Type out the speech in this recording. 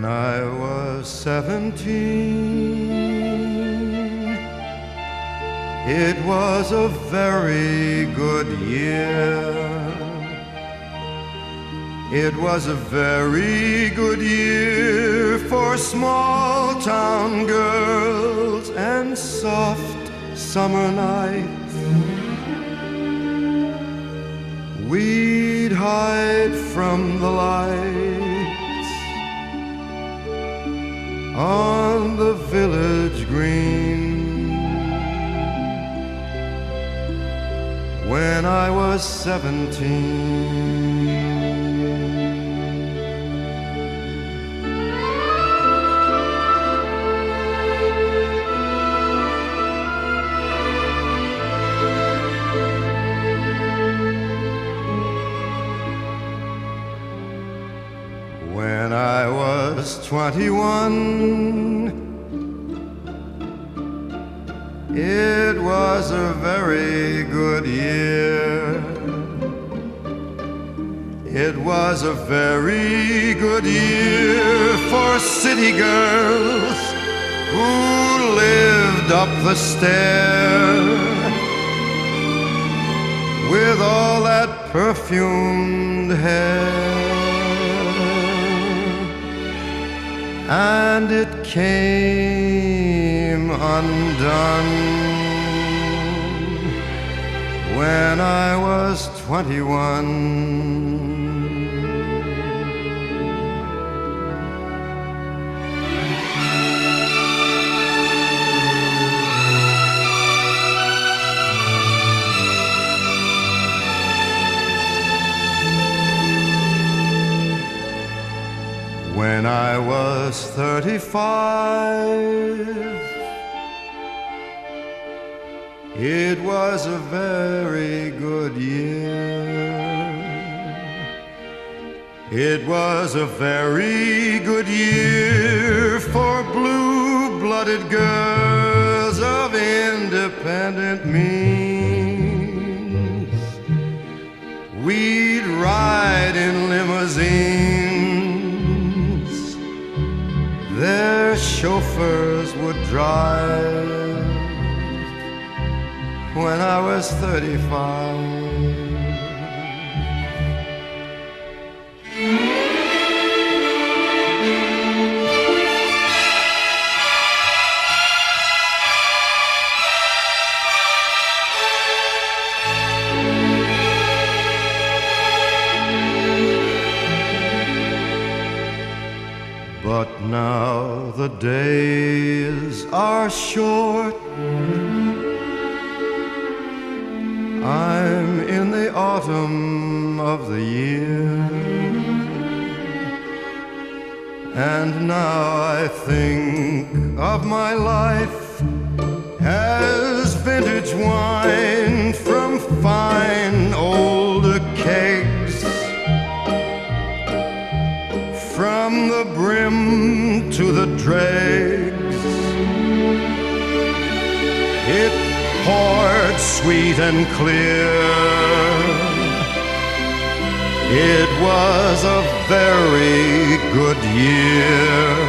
When I was 17, it was a very good year. It was a very good year for small town girls and soft summer nights. We'd hide from the lights on the village green. When I was 17, when I was 21, it was a very good year. It was a very good year for city girls who lived up the stair with all that perfumed hair. And it came undone when I was 21. When I was 35, it was a very good year. It was a very good year for blue-blooded girls of independent means. We'd ride in limousines, their chauffeurs would drive. When I was 35, but now the days are short. I'm in the autumn of the year, and now I think of my life as vintage wine from fine old kegs, from the brim to the dregs. It poured sweet and clear. It was a very good year.